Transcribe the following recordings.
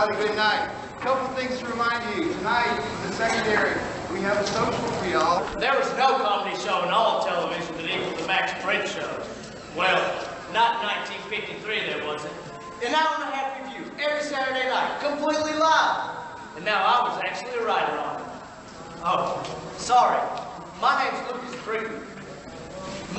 Howdy, good night. A couple things to remind you. Tonight, in the secondary, we have a social for y'all. There was no comedy show in all of television that equaled the Max Prince show. Well, not in 1953 there wasn't. An hour and a half review every Saturday night, completely live. And now I was actually a writer on it. Oh, sorry. My name's Lucas Creighton.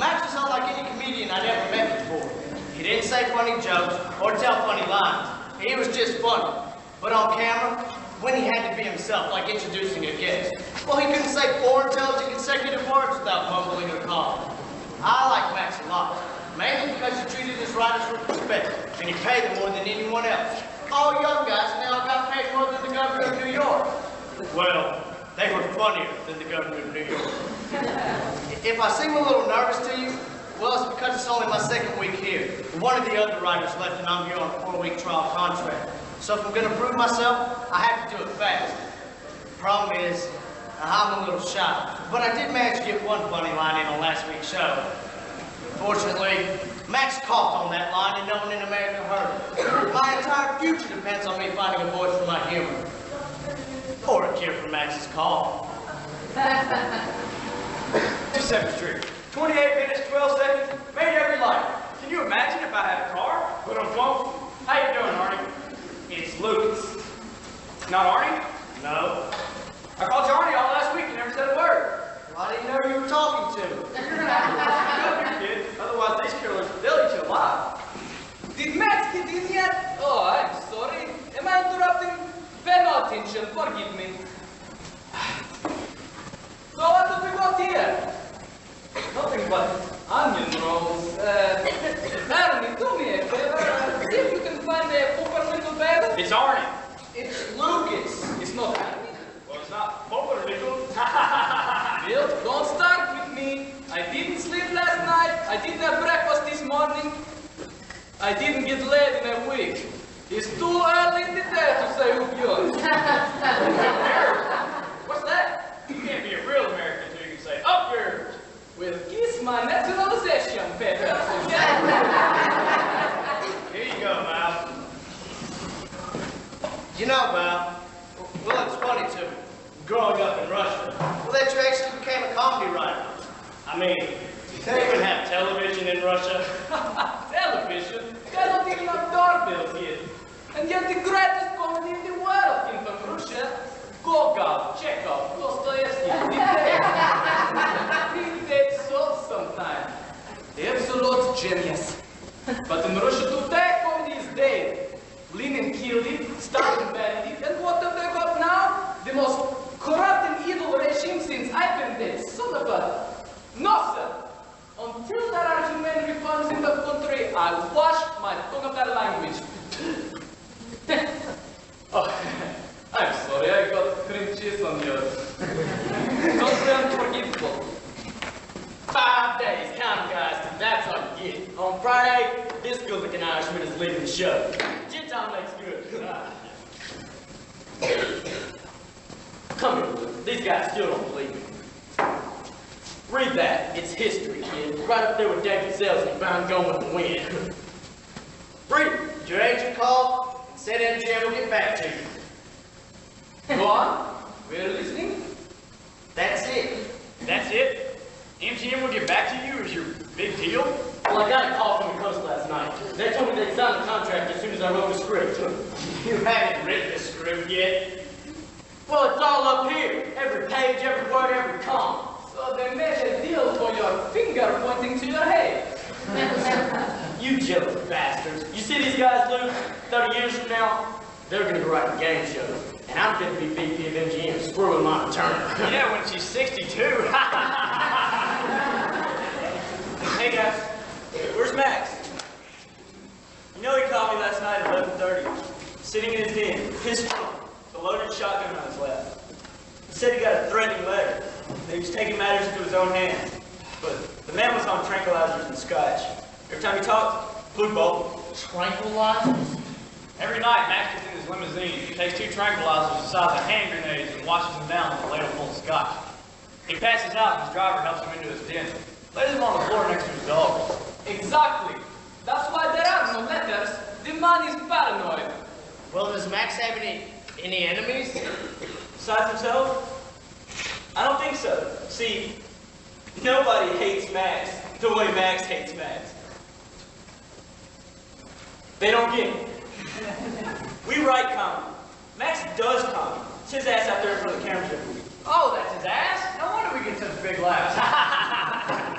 Max was unlike any comedian I'd ever met before. He didn't say funny jokes or tell funny lines. He was just funny. But on camera, when he had to be himself, like introducing a guest, well, he couldn't say 4 intelligent consecutive words without mumbling or coughing. I like Max a lot, mainly because he treated his writers with respect, and he paid them more than anyone else. All young guys now got paid more than the governor of New York. Well, they were funnier than the governor of New York. If I seem a little nervous to you, well, it's because it's only my 2nd week here. One of the other writers left and I'm here on a 4-week trial contract. So if I'm gonna prove myself, I have to do it fast. Problem is, I'm a little shy. But I did manage to get one funny line in on last week's show. Fortunately, Max coughed on that line and no one in America heard it. My entire future depends on me finding a voice for my humor. Or a cure for Max's cough. 27th Street. 28 minutes, 12 seconds, made every light. Can you imagine if I had a car? Put on phone. How you doing, Arnie? It's Lucas. Not Arnie? No. I called you Arnie all last week, you never said a word. I didn't know you were talking to me. You're gonna have to come here, kid. Otherwise, these killers, they'll eat you alive. Did Max get in yet? Oh, I'm sorry. Am I interrupting? Pay no attention, forgive me. So what have we got here? Nothing but onion rolls. Arnie, do me a favor. See if you can find a pumpernickel bag. It's Arnie. It's Lucas. It's not Arnie. Well, it's not pumpernickel. Bill, don't start with me. I didn't sleep last night. I didn't have breakfast this morning. I didn't get laid in a week. It's too early in the day to say who's yours. What's that? You can't be a real American until you can say, up yours. Well, kiss my naturalization papers. Here you go, Val. You know, Val, well, it's funny too. Growing up in Russia, well, that you actually became a comedy writer. I mean, they even have television in Russia. Television? They don't even have doorbells yet. And yet the greatest comedy in the world came from Russia. Gogol, Chekhov, Dostoevsky, read that soul sometime. The absolute genius. But in Russia today, comedy is dead. Lenin killed it, Stalin banned it, and what have they got now? The most corrupt and evil regime since I've been dead. Son of a... No, sir. Until there are human reforms in the country, I wash my tongue of that language. Oh, I'm sorry, I got cream cheese on yours. Totally unforgivable. 5 days, count 'em, guys, 'cause that's all you get. On Friday, this good-looking Irishman is leaving the show. Gin time makes good. Come here, Luke. These guys still don't believe me. Read that. It's history, kid. Right up there with David Selznick, bound going with the wind. Read it. Did your agent call and said MGM will get back to you? Go on. We're listening. That's it. That's it? MGM will get back to you is your big deal? Well, I got a call from the Coast last night. They told me they'd sign the contract as soon as I wrote the script. You haven't written the script yet? Well, it's all up here. Every page, every word, every comma. So they made a deal for your finger pointing to your head. You jealous bastards. You see these guys, Luke? 30 years from now, they're gonna go write game shows. And I'm gonna be VP of MGM, screwing my Turner. Yeah, when she's 62. Hey guys, where's Max? You know he called me last night at 11:30, sitting in his den, pissed drunk, with a loaded shotgun on his lap. He said he got a threatening letter, that he was taking matters into his own hands. But the man was on tranquilizers and scotch. Every time he talked, blue bubble. Tranquilizers? Every night, Max gets in his limousine, he takes 2 tranquilizers the size of hand grenades and washes them down with a ladle full of scotch. He passes out and his driver helps him into his den. Lays him on the floor next to his dog. Exactly. That's why there are no letters. The man is paranoid. Well, does Max have any enemies? Besides himself? I don't think so. See, nobody hates Max the way Max hates Max. They don't get it. We write comedy. Max does comedy. It's his ass out there in front of the cameras every week. Oh, that's his ass? No wonder we get such big laughs.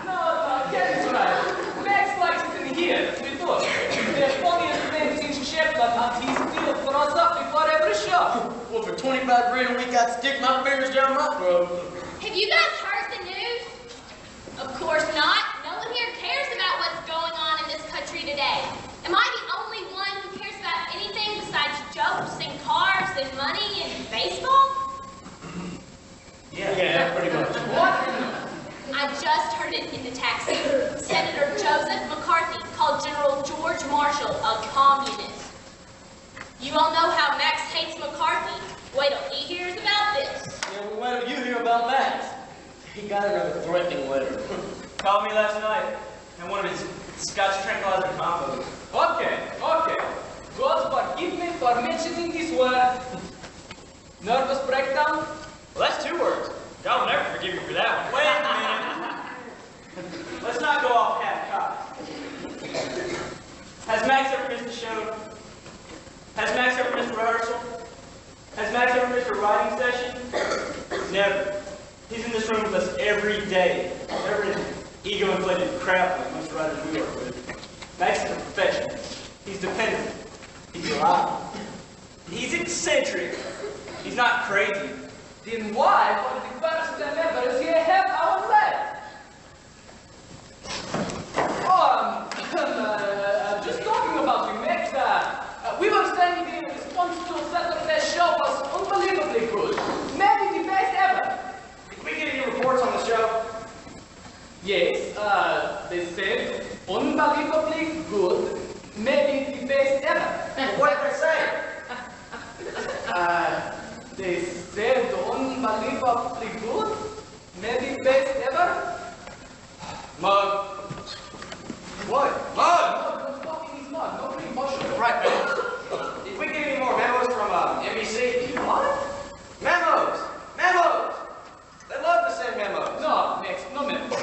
No, get it right. Max likes it in here. We look. The funniest things in Shepard, and he still throws up before every show. Well, for 25 grand a week, I'd stick my fingers down my throat. Have you guys heard the news? Of course not. No one here cares about what's going on in this country today. Am I the only one who cares about anything besides jokes and cars and money and baseball? Yeah, pretty much. What? I just heard it in the taxi. Senator Joseph McCarthy called General George Marshall a communist. You all know how Max hates McCarthy. Wait till he hears about this. Yeah, well, why don't you hear about Max? He got another threatening letter. Called me last night in one of his Scotch tranquilizer combos. Okay. God forgive me for mentioning this word. Nervous breakdown? Well, that's 2 words. God will never forgive you for that one. Wait a minute. Let's not go off half-cocked. Has Max ever missed a show? Has Max ever missed a rehearsal? Has Max ever missed a writing session? Never. He's in this room with us every day. Never an ego-inflated crap like most writers we work with. Max is a professional. He's dependable. He's alive. He's eccentric. He's not crazy. Then why, for the first time ever, is he have our flag? Just talking about you, Max, we were saying the response to Saturday's show was unbelievably good. Maybe the best ever. Did we get any reports on the show? Yes, they said unbelievably good, maybe the best ever. What did they say? They said unbelievably good, maybe best ever. Mug. What? Mug! Don't talk in his mug, no emotional. Right, man. Did we get any more memos from NBC? What? Memos! Memos! They love to send memos. No, Max, no memo.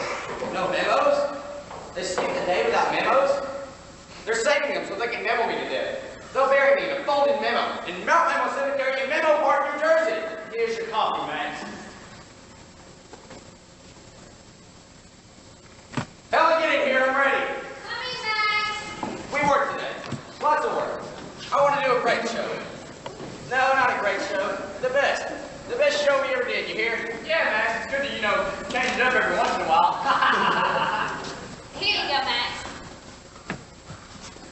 No memos? They sleep the day without memos? They're saving them so they can memo me to death. They'll bury me in a folded memo in Mount Memo Cemetery in Menlo Park, New Jersey. Here's your coffee, Max. Helen, get in here. I'm ready. Coming, Max. We work today. Lots of work. I want to do a great show. No, not a great show. The best. The best show we ever did, you hear? Yeah, Max, it's good to, change it up every once in a while. Here you go, Max.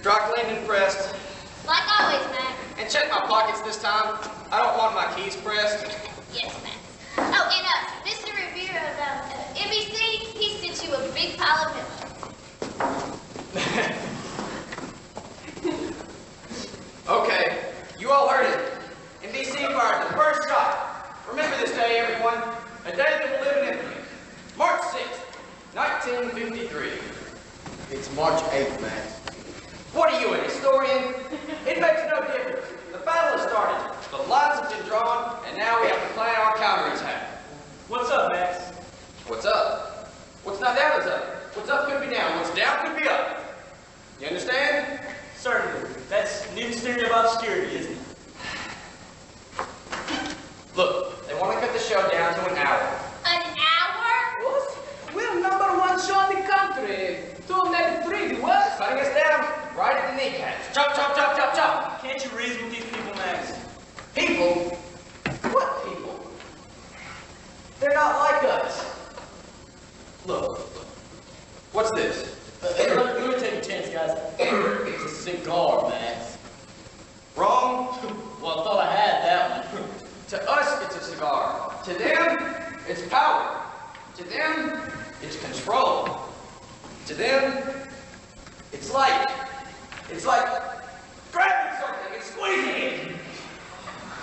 Dry cleaned and pressed. Like always, Max. And check my pockets this time. I don't want my keys pressed. Yes, Max. Oh, and Mr. Revere of NBC, he sent you a big pile of memos. Okay, you all heard it. NBC fired the first shot. Remember this day, everyone. A day that will live in infamy. March 6th, 1953. It's March 8th, Max. What are you, an historian? It makes no difference. The battle has started. The lines have been drawn, and now we have to plan our counterattack. What's up, Max? What's up? What's not down is up. What's up could be down. What's down could be up. You understand? Certainly. That's Newton's theory of obscurity, isn't it? Look, they want to cut the show down to an hour. An hour? What? We're #1 show in the country. 2, maybe 3, the worst. Cutting us down right at the kneecaps. Chop, chop, chop, chop, chop. Can't you reason with these people, Max? People? What people? They're not like us. Look. What's this? Let me take a chance, guys. It's a cigar, Max. Wrong? Well, I thought I had that one. To us, it's a cigar. To them, it's power. To them, it's control. To them, it's light. It's like grabbing something and squeezing it.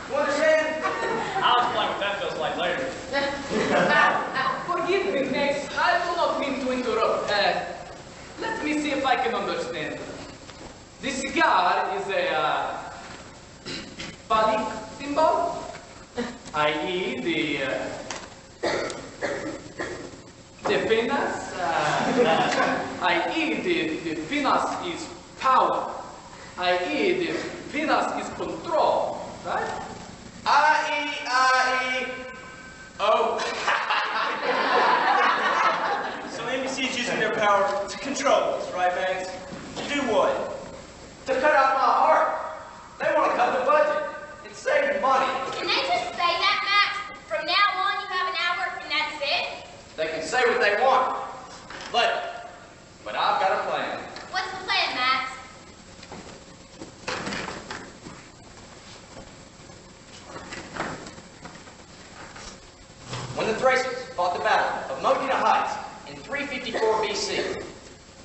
You understand? I'll explain what that feels like later. Forgive me, Max. I do not mean to interrupt. Let me see if I can understand. This cigar is a symbol, i.e. the penis, i.e. the penis is power, i.e. the penis is control, right? Oh. So NBC is using their power to control us, right, Max? To do what? To cut out my heart. They want to cut the budget and save money. Can they just say that, Max? From now on, you have an hour, and that's it? They can say what they want. But I've got a plan. What's the plan, Max? When the Thracians fought the battle of Modena Heights in 354 BC,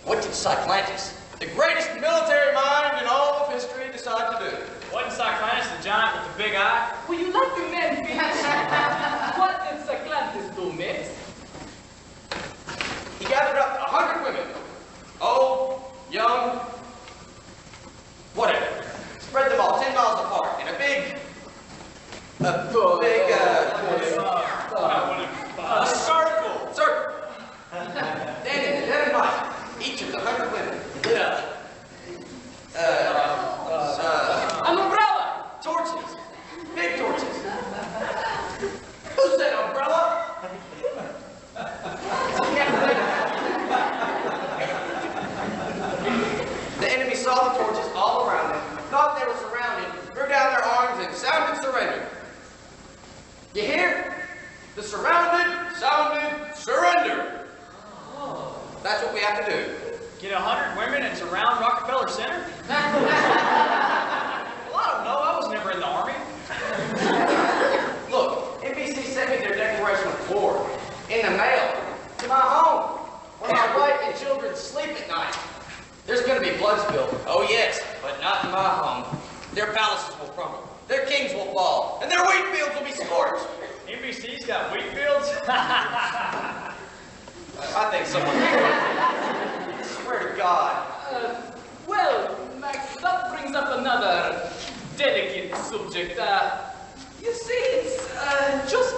what did Cyclantus, the greatest military mind in all of history, decide to do? Wasn't Cyclanus the giant with the big eye? Will you let the man finish? What did Cyclantus do, Max? He gathered up 100 women, old, young, whatever. Spread them all 10 miles apart in a big circle. Then in the dead of night, each of the 100 women lit up An umbrella! torches, big torches. Who said umbrella? The enemy saw the torches all around them, thought they were surrounded, threw down their arms and sounded surrender. You hear? The surrounded sounded surrender. That's what we have to do. Get 100 women and surround Rockefeller Center? Well, I don't know. I was never in the army. Look, NBC sent me their declaration of war in the mail to my home, where my wife and children sleep at night. There's going to be blood spilled. Oh yes, but not in my home. Their palaces will crumble, their kings will fall, and their wheat fields will be scorched. NBC's got wheat fields? I think someone. I swear to God. Well, Max, that brings up another delicate subject. You see, it's just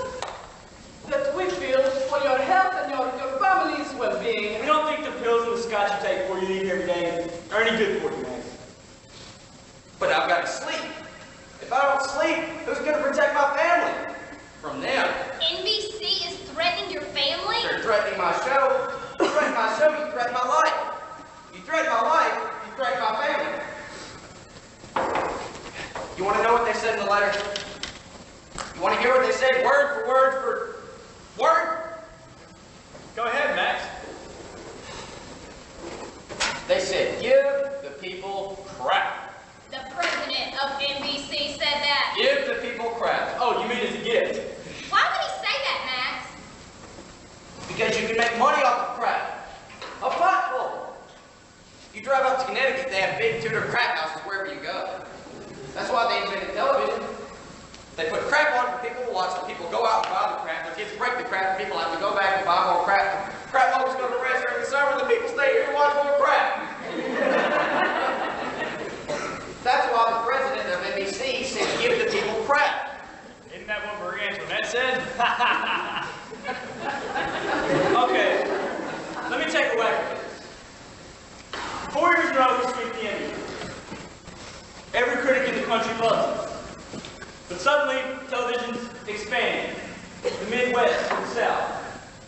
that we feel for your health and your family's well-being. We don't think the pills and the scotch you take before you leave every day are any good for you, man. But I've got to sleep. If I don't sleep, who's going to protect my family from them? NBC is threatening your family? They're threatening my show. You threaten my show, you threaten my life. You threaten my life, you threaten my family. You want to know what they said in the letter? You want to hear what they said word for word for word? Go ahead, Max. They said, give the people crap. The president of NBC said that. Give the people crap. Oh, you mean as a gift? Why would he say that, Max? Because you can make money off of crap. A potful. You drive up to Connecticut, they have big Tudor crack houses wherever you go. That's why they invented television. They put crap on for people to watch, so people go out and buy the crap. The kids break the crap, and people have to go back and buy more crap. Crap homes go to rest during the summer, the people stay here and watch more crap. That's why the president of NBC said, give the people crap. Isn't that what Marie Antoinette said? Okay, let me take a whack at this. 4 years in a row, we sweep the Emmy. Every critic in the country loves it. But suddenly, television's expanding. The Midwest and the South.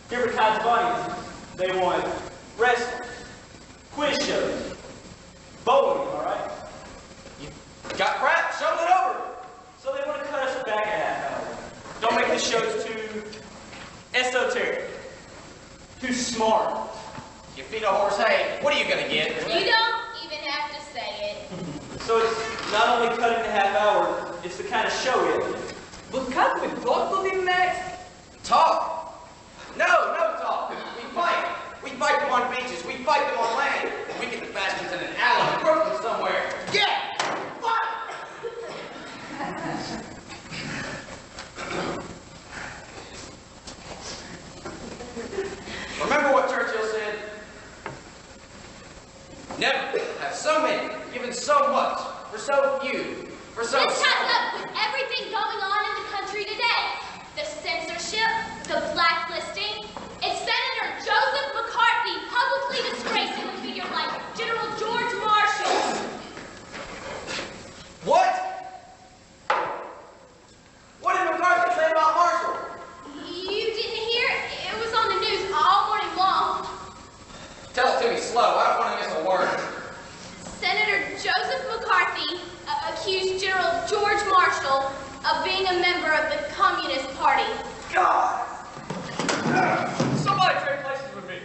Different kinds of audiences. They want wrestling, quiz shows, bowling, all right? You got crap? Show it over. So they want to cut us back a half hour. Don't make the shows too esoteric, too smart. You feed a horse hay, what are you going to get? You don't even have to say it. So it's not only cutting the half hour, it's the kind of show it is. But can't we talk to him, Max? Talk? No talk. We fight. We fight them on beaches. We fight them on land. We get the bastards in an alley in Brooklyn somewhere. Yeah! Fight! Remember what Churchill said? Never have so many given so much for so few, for For some This ties up with everything going on in the country today. The censorship, the blacklisting, and Senator Joseph McCarthy publicly disgracing a figure like General George Marshall. What? What did McCarthy say about Marshall? You didn't hear it? It was on the news all morning long. Tell it to me slow. I don't want to miss a word. Senator Joseph McCarthy accused General George Marshall of being a member of the Communist Party. God! Somebody trade places with me.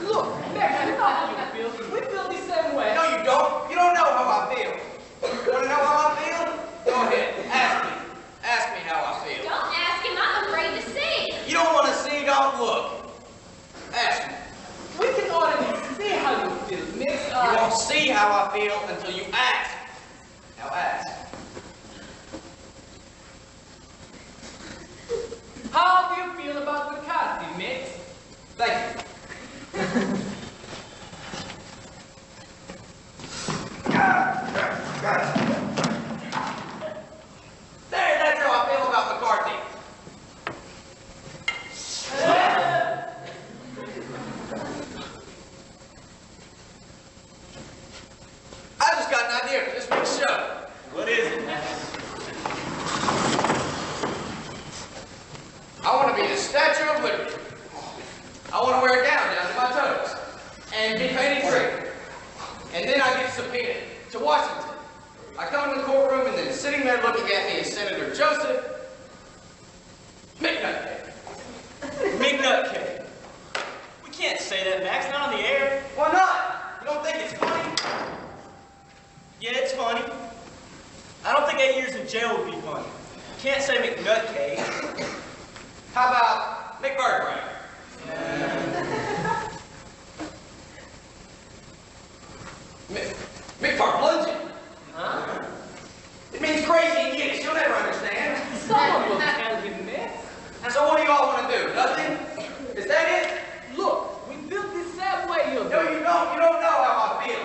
Look, Max, you know how you feel. We feel the same way. No, you don't. You don't know how I feel. You want to know how I feel? Go ahead. Ask me. Ask me how I feel. Don't ask him, I'm afraid to see. You don't want to see, don't look. Ask me. We can already see how you feel, Max. You won't see how I feel until you ask. Now ask. How do you feel about McCarthy, Max? Thank you. There, that's how I feel about McCarthy. I just got an idea for this week's show. What is it, Max? I want to be the Statue of Liberty. I want to wear a gown down to my toes and be painted green. And then I get subpoenaed to Washington. I come in the courtroom and then sitting there looking at me is Senator Joseph McNutcase. McNutcase. We can't say that, Max. Not on the air. Why not? You don't think it's funny? Yeah, it's funny. I don't think 8 years in jail would be funny. Can't say McNutcase. How about McBurger? McFarlungen. Huh? It means crazy in Yiddish. You'll never understand. Someone will tell him, Max. So what do you all want to do? Nothing? Is that it? Look, we feel the same way you No, do. you don't. You don't know how I feel.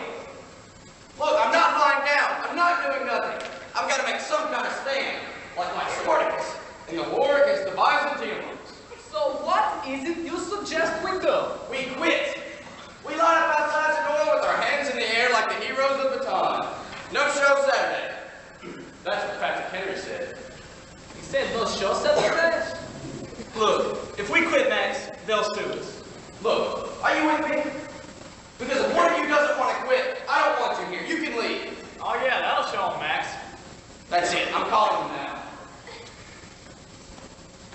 Look, I'm not lying down. I'm not doing nothing. I've got to make some kind of stand, like my Spartacus in the war against the Byzantines. So what is it you suggest we do? We quit. We line up outside the door with our hands in the air like the heroes of Bataan. No show Saturday. That's what Patrick Henry said. He said no show Saturday. Look, if we quit, Max, they'll sue us. Look, are you with me? Because if one of you doesn't want to quit, I don't want you here. You can leave. Oh, yeah, that'll show them, Max. That's it. I'm calling them now.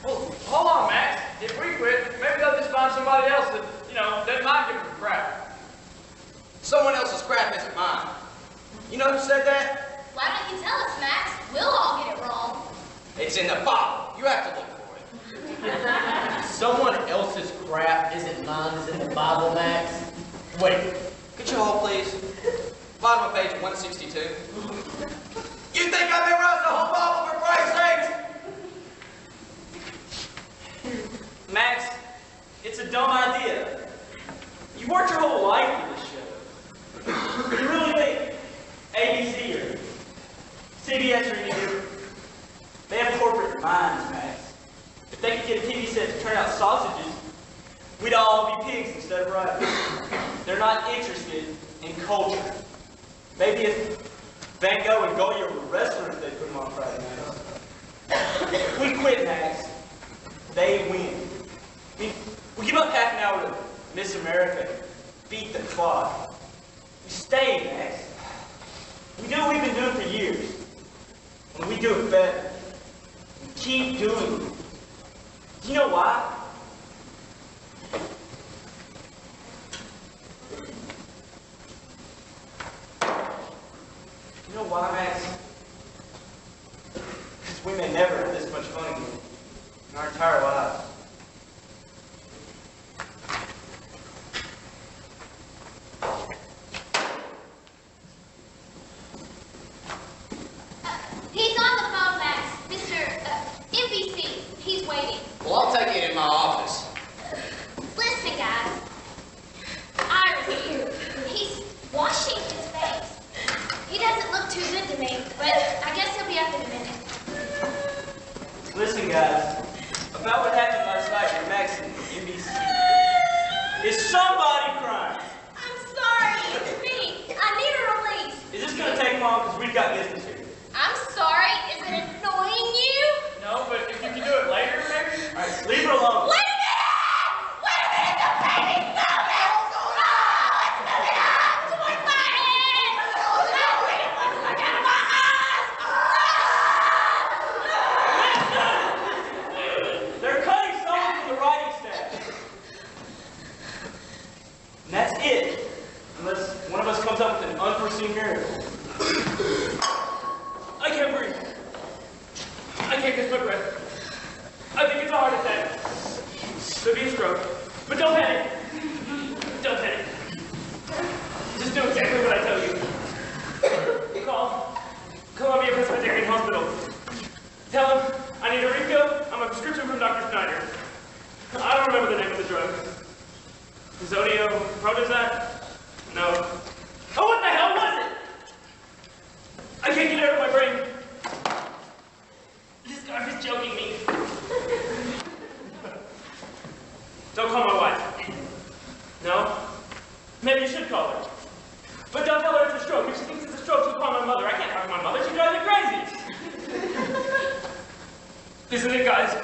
Well, hold on, Max. If we quit, maybe they'll just find somebody else that, doesn't mind giving them crap. Someone else's crap isn't mine. You know who said that? Why don't you tell us, Max? We'll all get it wrong. It's in the Bible. You have to look for it. Someone else's crap isn't mine is in the Bible, Max. Wait, Could you hold, please? Bottom of page 162. You think I memorized the whole Bible, for Christ's sakes? Max, it's a dumb idea. You worked your whole life for this show. You really think ABC or CBS or anything, they have corporate minds, Max. If they could get a TV set to turn out sausages, we'd all be pigs instead of writers. They're not interested in culture. Maybe if Van Gogh and Goya were wrestlers, they'd put them on Friday nights. If we quit, Max, they win. I mean, we give up half an hour to Miss America, beat the clock. We stay, Max. We do what we've been doing for years. And we do it better. We keep doing it. Do you know why? You know why, Max? Because we may never have this much fun again in our entire lives. He's on the phone, Max. Mr. NBC. He's waiting. Well, I'll take it in my office. Listen, guys. Ira's here. He's washing his face. He doesn't look too good to me, but I guess he'll be up in a minute. Listen, guys, about what happened last night at Max and NBC. Is somebody crying? I'm sorry, it's me. I need a release. Is this gonna take long? Because we've got business here. I'm sorry, is it annoying you? No, but if you can do it later, maybe? All right, leave her alone. Wait a minute! Wait a minute, the baby's coming! Oh, it's moving up towards my head! Look out of my eyes! They're cutting someone from the writing staff. And that's it. Unless one of us comes up with an unforeseen miracle. I can't breathe. I can't catch my breath. I think it's a heart attack. Could be a stroke. But don't panic. Don't panic. Just do exactly what I tell you. Call Columbia Presbyterian Hospital. Tell them I need a refill on my prescription from Dr. Snyder. I don't remember the name of the drug. Zodio, Prozac? No. Oh, what the hell was it? I can't get it out of my brain. This garbage is joking me. Don't call my wife. No? Maybe you should call her. But don't tell her it's a stroke. If she thinks it's a stroke, she'll call my mother. I can't talk to my mother. She drives me crazy. Isn't it, guys?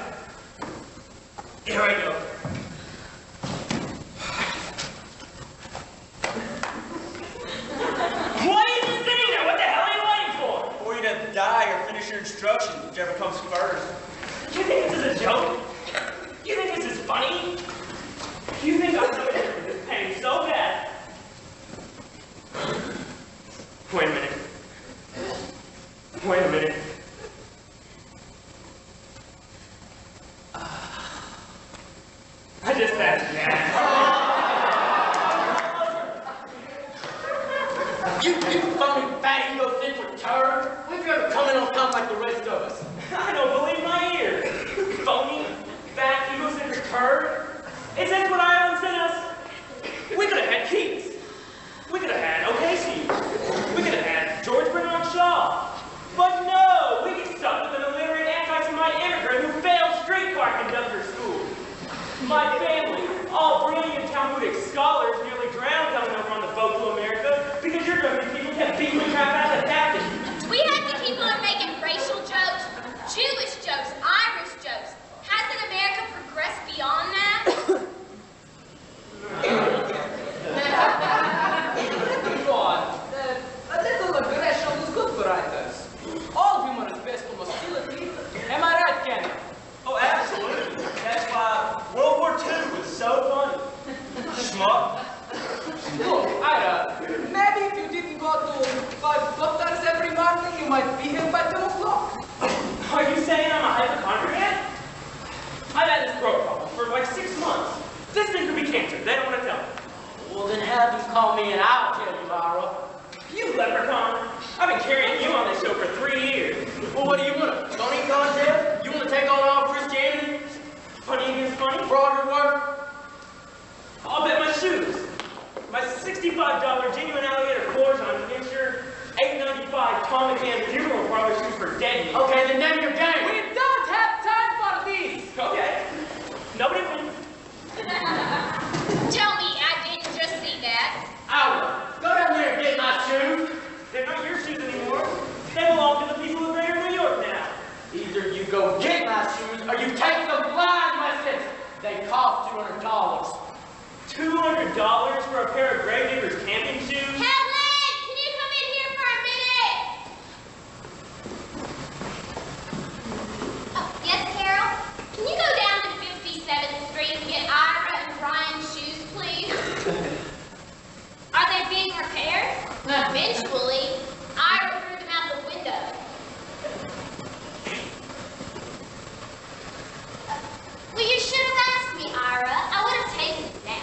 Here I go. Why are you just sitting there? What the hell are you waiting for? For you to die or finish your instructions, whichever comes first. You think this is a joke? You think this is funny? You think I'm coming here with this pain so bad? Wait a minute. Wait a minute. I just passed You phony fatty, you eccentric turd. When have you ever come in on time like the rest of us? I don't believe my ears. Phony, fat, egocentric turd. Is that what Ireland sent us? We could have had Keats. We could have had O'Casey. We could have had George Bernard Shaw. But no, we get stuck with an illiterate anti-Semite immigrant who failed streetcar conductor school. My family, all brilliant Talmudic scholars, nearly drowned coming over on the boat to America because your government people kept beating the crap out of the captain. We have to keep on making racial jokes, Jewish jokes, Irish jokes. Hasn't America progressed beyond that? Go on. A little aggression is good for writers. All humor is based on hostility. Am I right, Ken? Oh, absolutely. That's why World War II was so funny. Schmuck. Look, Ira, maybe if you didn't go to 5 doctors every morning, you might be here by 2 o'clock. Are you saying I'm a hypochondriac? I've had this throat problem for like 6 months. This thing could be cancer. They don't want to tell me. Well, then have them call me and I'll tell you, Ira. You leprechaun. I've been carrying you on this show for 3 years. Well, what do you want? A phony contest? You want to take on all Christianity? Funny against funny? Broader work? I'll bet my shoes. My $65 genuine alligator Corzon against your $8.95 Tom McCann funeral parlor shoes for dead meat. Okay, then name your game. We don't have time for these. Okay. Nobody wins. Tell me, I didn't just see that. Ira, go down there and get my shoes. They're not your shoes anymore. They belong to the people of Greater New York now. Either you go get my shoes or you take the blind lessons. They cost $200. $200 for a pair of Gravedigger's camping shoes? Helen, can you come in here for a minute? Oh, yes, Carol? Can you go down to 57th Street and get Ira and Brian's shoes, please? Are they being repaired? Eventually. Ira threw them out the window. Well, you should have asked me, Ira. I would have taken them now.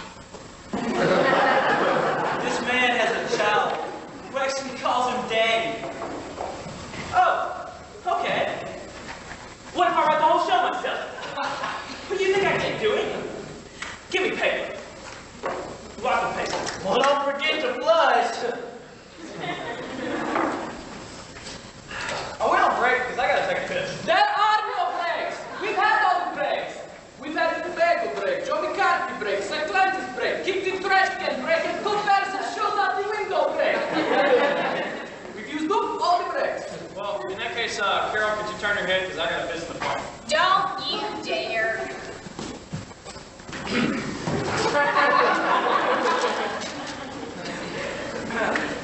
case, Carol, could you turn your head? Because I got a business appointment. Don't you dare.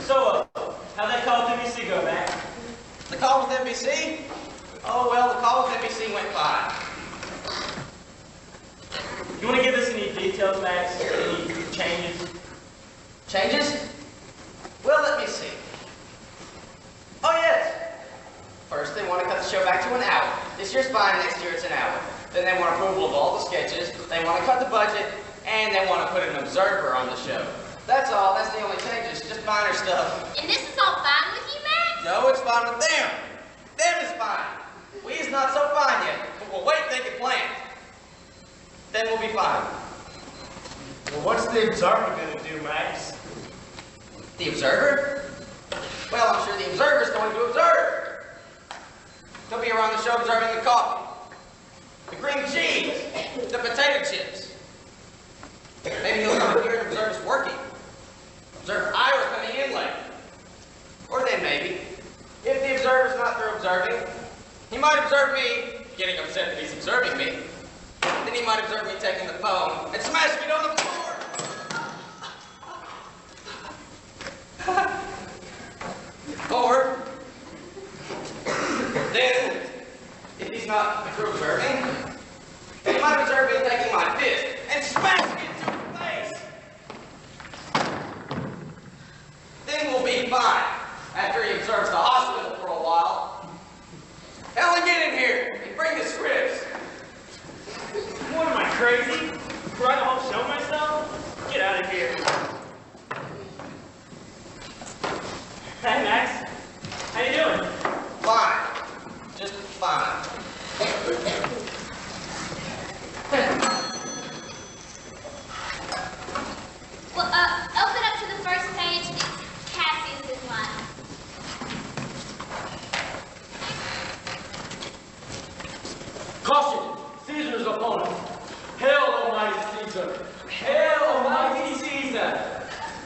So, how'd that call with NBC go, Max? The call with NBC? Oh, well, the call with NBC went fine. You want to give us any details, Max? Any changes? Changes? Well, let me see. Oh, yes. First, they want to cut the show back to an hour. This year's fine, next year it's an hour. Then they want approval of all the sketches, they want to cut the budget, and they want to put an observer on the show. That's all. That's the only changes. Just minor stuff. And this is all fine with you, Max? No, it's fine with them. Them is fine. We is not so fine yet, but we'll wait till they get planned. Then we'll be fine. Well, what's the Observer gonna do, Max? The Observer? Well, I'm sure the Observer's going to observe. He'll be around the show observing the coffee, the cream cheese, the potato chips. Maybe he'll come here and observe us working. Observe Ira coming in late. Or then maybe, if the Observer's not through observing, he might observe me getting upset that he's observing me. Then he might observe me taking the phone and smashing it on the floor. Or, then, if he's not through observing, he might observe me taking my fist and smashing it to his face. Then we'll be fine after he observes the hospital for a while. Helen, get in here and bring the scripts. What am I, crazy? Write a whole show myself? Get out of here. Hey, Max. How you doing? Fine. Just fine. Well, open up to the first page. It's Cassius's line. Caution! Caesar's opponent. Hail, Almighty Caesar! Hail, Almighty Caesar!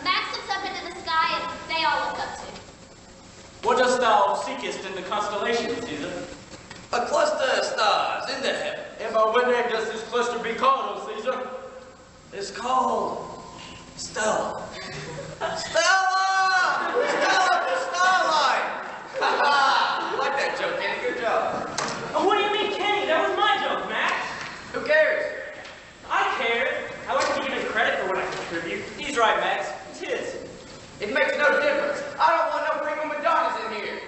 Max looks up into the sky, and they all look up too. What dost thou seekest in the constellation, Caesar? A cluster of stars in the heaven. And by what name does this cluster be called, O Caesar? It's called Stella. Stella! Stella the Starlight! Ha ha! You like that joke, Kenny? Good job. Oh, what do you mean, Kenny? That was my joke, Max. Who cares? I care. I like to be given credit for what I contribute. He's right, Max. It's his. It makes no difference. I don't want no prima madonnas in here.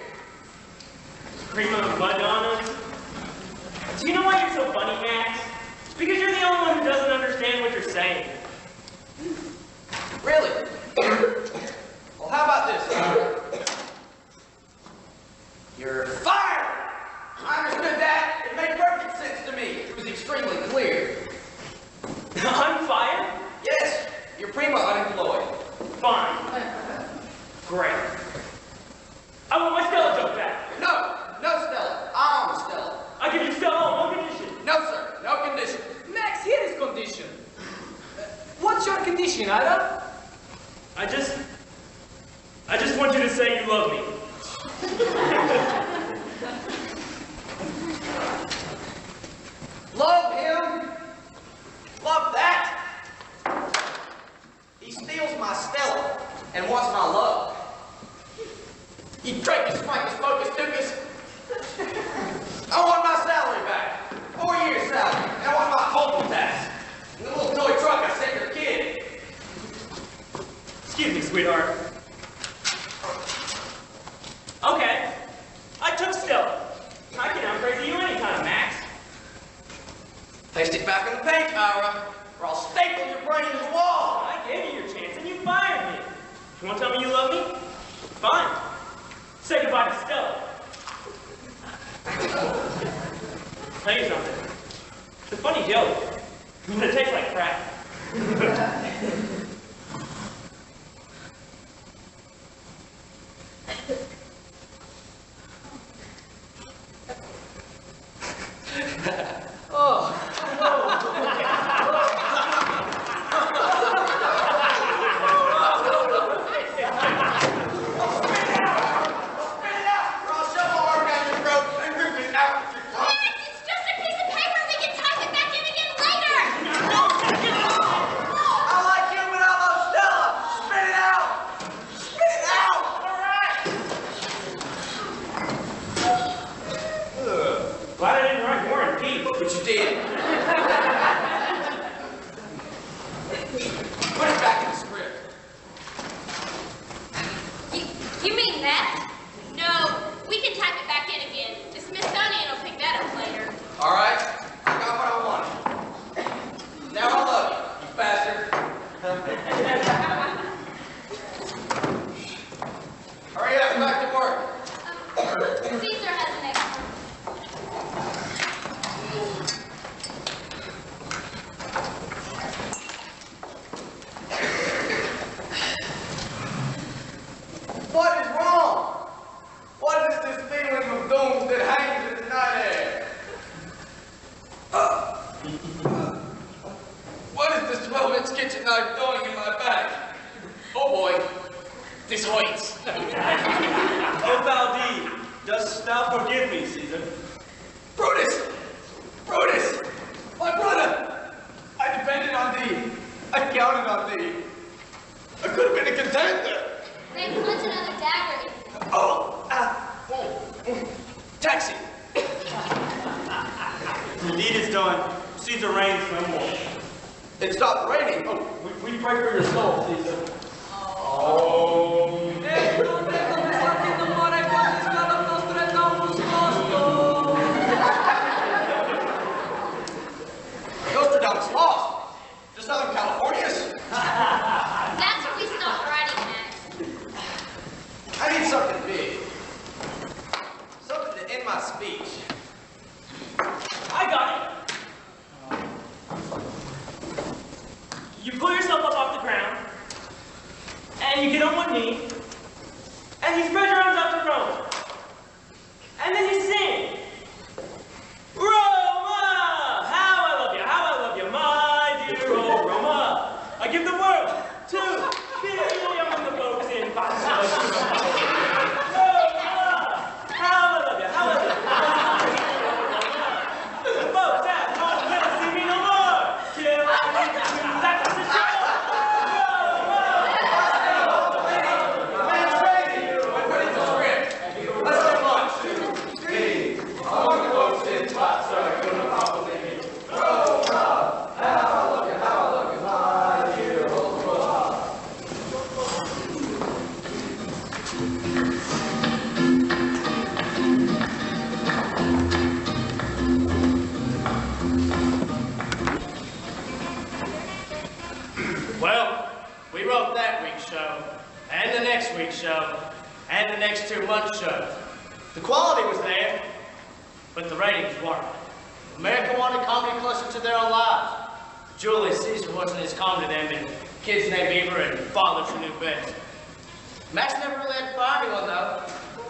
Prima Madonnas. Do you know why you're so funny, Max? It's because you're the only one who doesn't understand what you're saying. Really? Well, how about this? You're fired! I understood that. It made perfect sense to me. It was extremely clear. I'm fired? Yes, you're prima unemployed. Fine. Great. I want my Stella joke back. No, no Stella. I own Stella. I give you Stella on one condition. No, sir. No condition. Max, here is condition. What's your condition, Ira? I just want you to say you love me. Love him? Love that? He steals my Stella and wants my love. You Dracus, Fracus, Focus, Ducus. I want my salary back. 4 years salary. And I want my home tax. And the little toy truck I sent your kid. Excuse me, sweetheart. Okay. I took Stella. I can out-crazy you anytime, Max. Paste it back in the paint, Ira, or I'll staple your brain to the wall. I gave you your chance and you fired me. You want to tell me you love me? Fine. Say goodbye to Stella. Tell you something. It's a funny joke, but it tastes like crap. Spit it out, or I'll shove my arm down your throat But you did. Put it back in the script. You mean that? No, we can type it back in again. The Smithsonian will pick that up later. All right, I got what I wanted. Now I love you, you bastard. Hurry up, back to work. Caesar has the next one. What is wrong? What is this feeling of doom that hangs in the night air? What is this 12-inch kitchen knife doing in my back? Oh boy, this hurts. Oh, Valdez, dost thou forgive me, Caesar? Brutus! Brutus! My brother! I depended on thee. I counted on thee. I could have been a contender. Then punch another dagger in. Taxi. The deed is done. Caesar reigns no more. It stopped raining. Oh, We pray for your soul, Caesar. Nostradamus lost. To Southern California's. That's where we stopped writing next. I need something big. Something to end my speech. I got it. You pull yourself up off the ground, and you get on one knee, and you spread your arms out to Rome. And then you sing. Roma! How I love you, my dear old Roma. I give the world to billion of the folks in Boston. Roma! How I love you, how I love you, my dear old Roma. The folks at home will see me no more. Till I reach the back of the show. Man's crazy. We're putting the script. Let's get lunch. Among the folks in spots are gonna follow me. Well, we wrote that week's show, and the next week's show, and the next 2 months' show. The quality was there, but the ratings weren't. America wanted comedy closer to their own lives. Julius Caesar wasn't as calm to them, and kids named Beaver and fathers who knew best. Max never really had to fire anyone, though.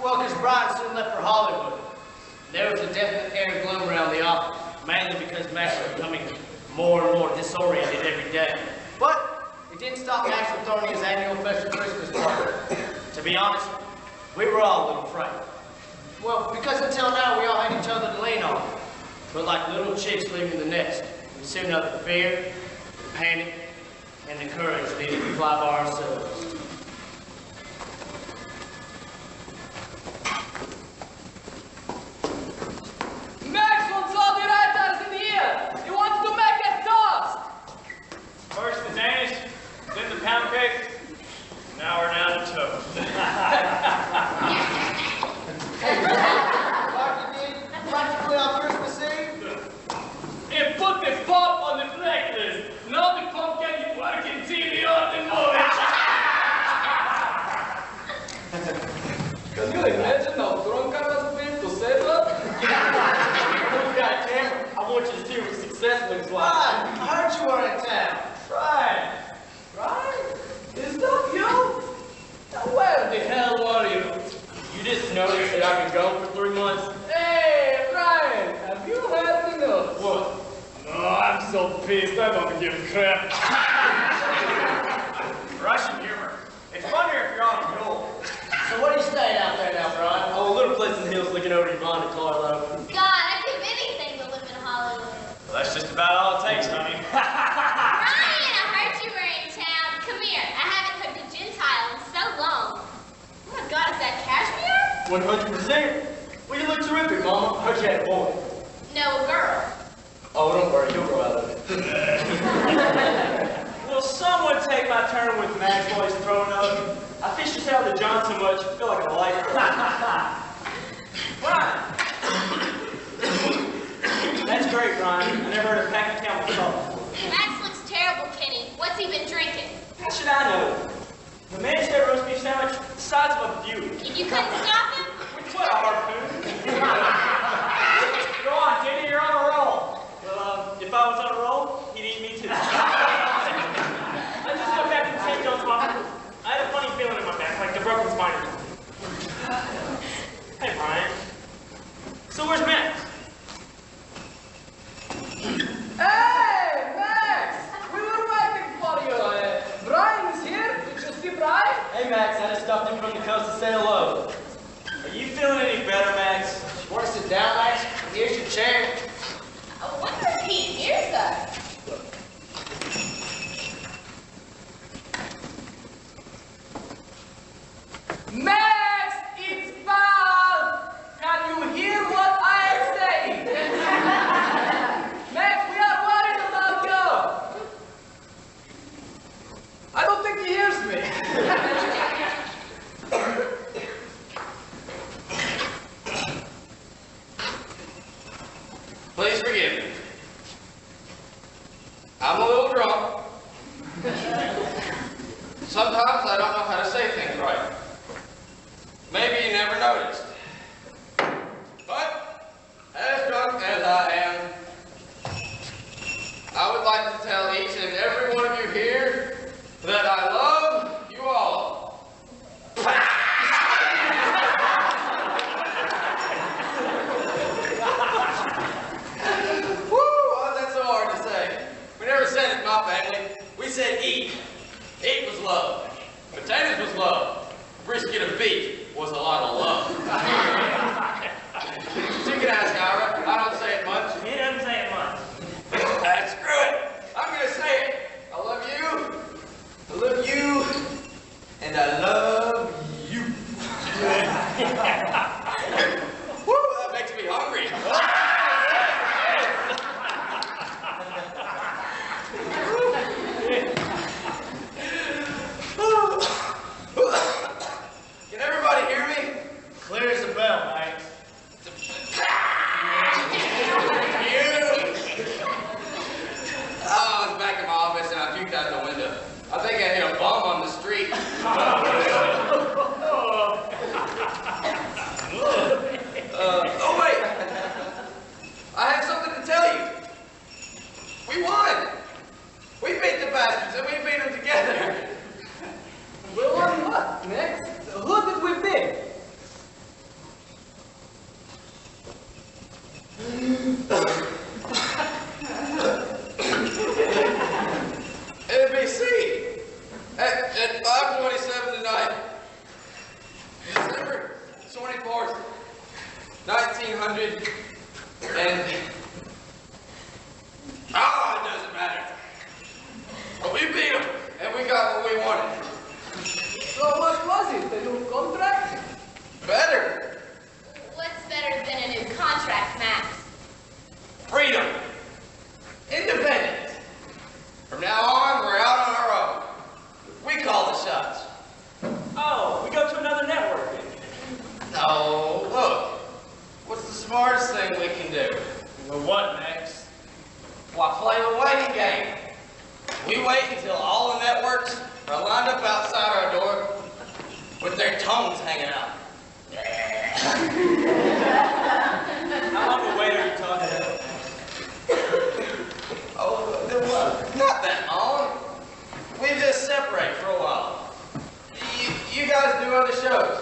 Well, because Brian soon left for Hollywood. There was a definite air of gloom around the office, mainly because Max was becoming more and more disoriented every day. But it didn't stop Max from throwing his annual festive Christmas party. To be honest, we were all a little frightened. Well, because until now we all had each other to lean on. But like little chicks leaving the nest, we soon know the fear, the panic, and the courage needed to fly by ourselves. Max wants all the writers in here. He wants to make a toast. First the Danish, then the pound cake. Now we're down to toast. Practically on Christmas Eve. And put the pop on the blacklist. Now the pop can work in TV on the movie. Can you imagine how drunk I must be to say that? We've got a camera. I want you to see what success looks like. Brian, I heard you were in town. Right. Right? Is that you? Now where the hell were you? You just noticed that I've been gone for 3 months? Hey, Brian, have you had enough? What? Oh, I'm so pissed. I don't give a crap. Russian humor. It's funnier if you're on a roll. So what are you staying out there now, Brian? Oh, a little place in the hills looking over Yvonne and Carlo. God, I'd give anything to live in Hollywood. Well, that's just about all it takes, honey. Ryan, I heard you were in town. Come here. I haven't cooked a Gentile in so long. Oh my God, is that cashmere? 100%. Well, you look terrific, Mama. Heard you had a boy. No, a girl. Oh, don't worry, you'll grow out of it. Will someone take my turn with Max while he's throwing up? I fish this out of the John so much, I feel like a lifer. Brian! That's great, Brian. I never heard a pack of camel talk before. Max looks terrible, Kenny. What's he been drinking? How should I know? The man said roast beef sandwich, the size of a beauty. You couldn't stop him? With what, a harpoon? Go on, Kenny, you're on a roll. Well, if I was on a roll, he'd eat me too. I just got back from St. John's Hospital. I had a funny feeling in my back, like the broken spine. Hey, Brian. So where's Max? Hey, Max! We were waiting for you. Brian is here. Did you see Brian? Hey, Max, I just stopped in from the coast to say hello. Are you feeling any better, Max? You want to sit down, Max? Here's your chair. I wonder if he hears us. Max, it's Val! Can you hear what I am saying? Max, we are worried about you. I don't think he hears me. Please forgive me. I'm a little drunk. Sometimes I don't know how to say things right. Maybe you never noticed. But, as drunk as I am, I would like to tell each and every one of you here that I love you all. Woo, why is that so hard to say? We never said it in my family. We said eat. Eat was love. Potatoes was love. Brisket of beef was a lot of love. You can ask Ira. I don't say it much. He doesn't say it much. Screw it. I'm going to say it. I love you. I love you. And I love you. Woo, that makes me hungry. Can everybody hear me? Clear as a bell, Max. I was back in my office and I puked out the window. I think I hit a bum on the street. Oh wait! I have something to tell you. We won! We beat the bastards and we beat them together. We won what, Max? Who did we beat? NBC at 5:27 tonight. December 24th, 1900 and it doesn't matter. But we beat them and we got what we wanted. So what was it? A new contract? Better. What's better than a new contract, Max? Freedom. Independence. From now on, we're out on our own. We call the shots. Oh, we go to another network. No, look. What's the smartest thing we can do? Well, what, Max? Why, play the waiting game. We wait until all the networks are lined up outside our door with their tongues hanging out. How long a wait are you talking about? Oh, not that long. We just separate for a while. You guys do other shows.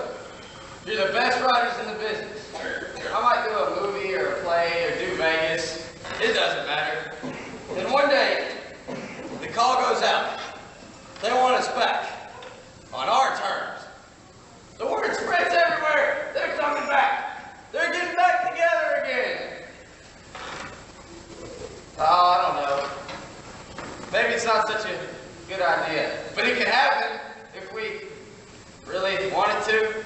You're the best writers in the business. I might do a movie or a play or do Vegas. It doesn't matter. Then one day, the call goes out. They want us back. On our terms. The word spreads everywhere. They're coming back. They're getting back together again. Oh, I don't know. Maybe it's not such a good idea. But it could happen if we really wanted to.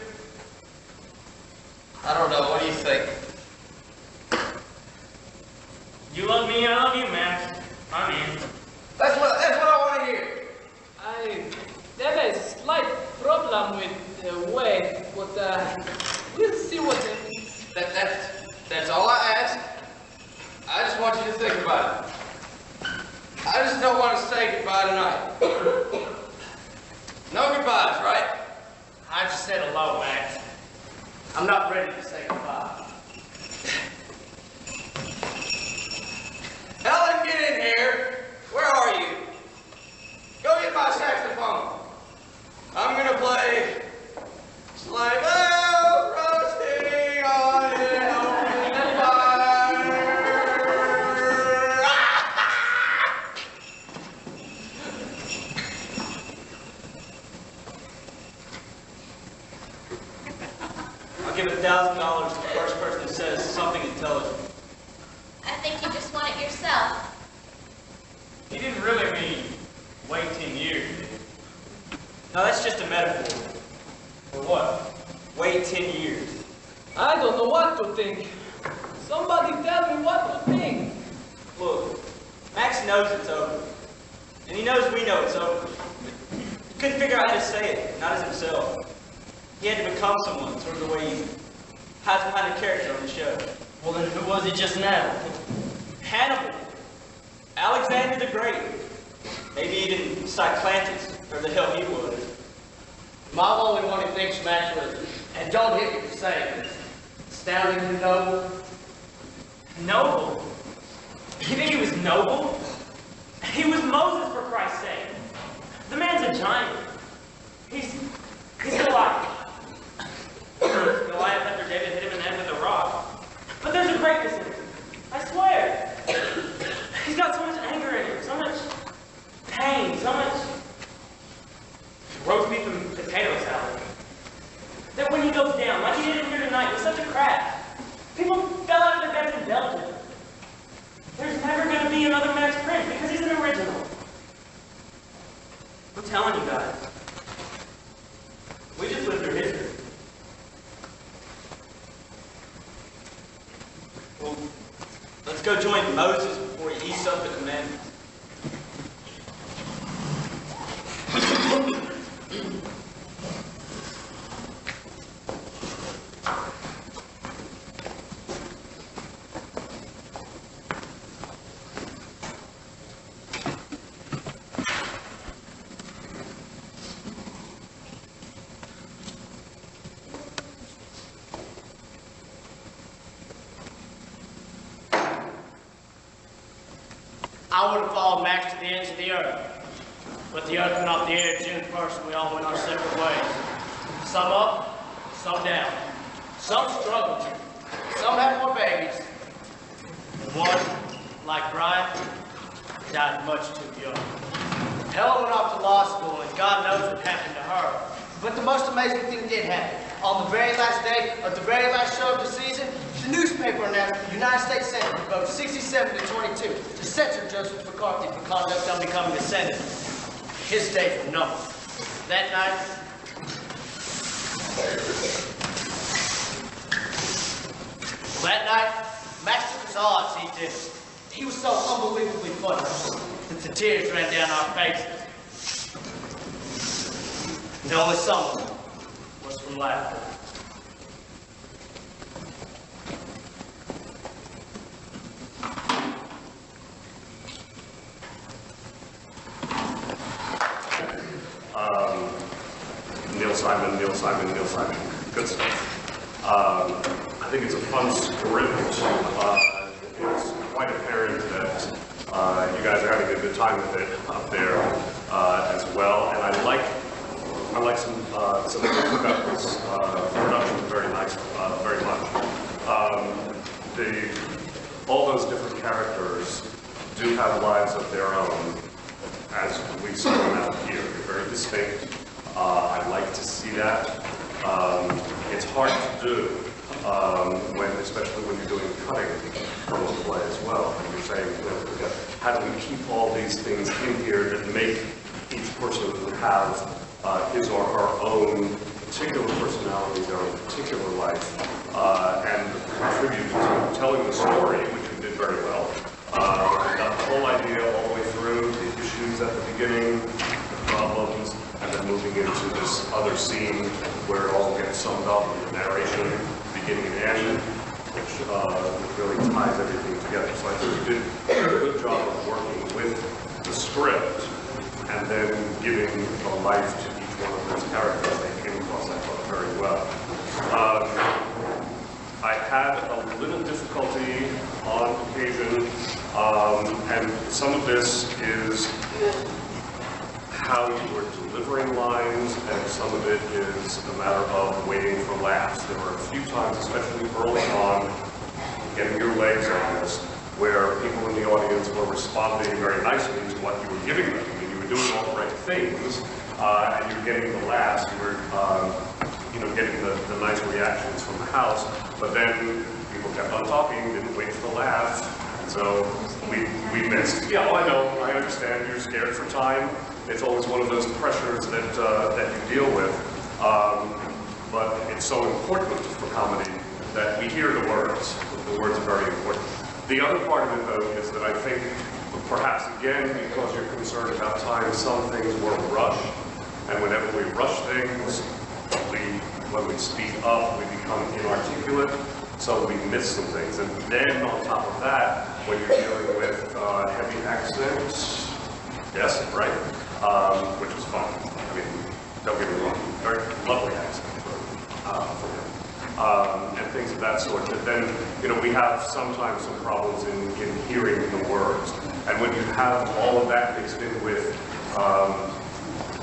I don't know. What do you think? You love me and I ready to say goodbye. Helen, get in here. Where are you? Go get my saxophone. I'm gonna play Sleigh Bells Roasting on an Open Fire. I'll give $1,000 to the first person who says something intelligent. I think you just want it yourself. He didn't really mean wait 10 years, did he? No, that's just a metaphor. For what? Wait 10 years. I don't know what to think. Somebody tell me what to think. Look, Max knows it's over. And he knows we know it's over. He couldn't figure out how to say it, not as himself. He had to become someone, sort of the way you hide behind a character on the show. Well, then who was he just now? Hannibal. Alexander the Great. Maybe even Cyclantis, or the hell he was. My only one who thinks Max was, and don't hit me for saying this, astoundingly noble. Noble? You think he was noble? He was Moses, for Christ's sake. The man's a giant. He's Goliath. Goliath after David hit him in the head with a rock. But there's a greatness in him. I swear. He's got so much anger in him, so much pain, so much roast beef and potato salad. That when he goes down, like he did in here tonight, with such a crash, people fell out of their beds and dealt with him. There's never going to be another Max Prince because he's an original. I'm telling you guys. We just lived through history. Well, let's go join Moses before he eats up the commandments. I would have followed Max to the ends of the earth. But the earth went off the air June 1st and we all went our separate ways. Some up, some down. Some struggled. Some had more babies. And one, like Brian, died much too young. Helen went off to law school and God knows what happened to her. But the most amazing thing did happen. On the very last day of the very last show of the season, the newspaper announced the United States Senate would vote 67 to 22 to censor Joseph McCarthy for conduct unbecoming a senator. His days were numbered. That night, Max took his odds, he did. He was so unbelievably funny that the tears ran down our faces. And only some of them was from laughter. Neil Simon. Good stuff. I think it's a fun script. It's quite apparent that you guys are having a good time with it up there as well. And I like some of the hookups. Production very nice, very much. All those different characters do have lives of their own, as we see them out here. They're very distinct. I like to see that. It's hard to do, especially when you're doing cutting from a play as well. And you're saying, how do we keep all these things in here that make each person have his or her own particular personality, their own particular life, and contribute to telling the story, which we did very well. Got the whole idea all the way through, the issues at the beginning, the problems, and then moving into this other scene where it all gets summed up in the narration, beginning and end, which really ties everything together. So I think we did a good job of working with the script and then giving a life to each one of those characters. They came across, I thought, very well. had a little difficulty on occasion, and some of this is how you were delivering lines, and some of it is a matter of waiting for laughs. There were a few times, especially early on, getting your legs on this, where people in the audience were responding very nicely to what you were giving them. I mean, you were doing all the right things, and you were getting the laughs, you were getting the nice reactions from the house, but then people kept on talking, didn't wait for the laughs, and so we missed. Yeah, oh, I know, I understand, you're scared for time. It's always one of those pressures that you deal with, but it's so important for comedy that we hear the words. The words are very important. The other part of it, though, is that I think, perhaps again, because you're concerned about time, some things were rushed, and whenever we rush things, when we speak up, we become inarticulate, so we miss some things. And then on top of that, when you're dealing with heavy accents, yes, right, which is fun. I mean, don't get me wrong, very lovely accent for him. And things of that sort. But then, we have sometimes some problems in hearing the words. And when you have all of that mixed in with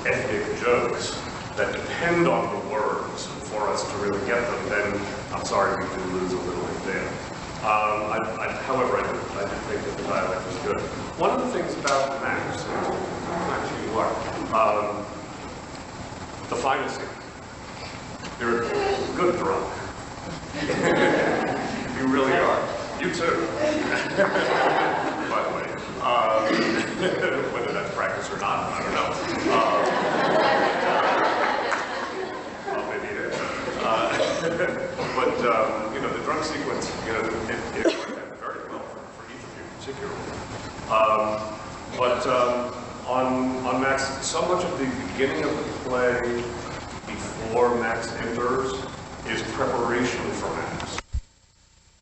ethnic jokes that depend on the words for us to really get them, then I'm sorry we do lose a little bit there. However, I did think that the dialect was good. One of the things about Max, actually you are, the final scene. You're a good drunk. You really are. You too. By the way. Whether that's practice or not, I don't know. Well, maybe it is. But, the drunk sequence, it worked out very well for each of you particularly. But on Max, so much of the beginning of the play before Max enters is preparation for Max.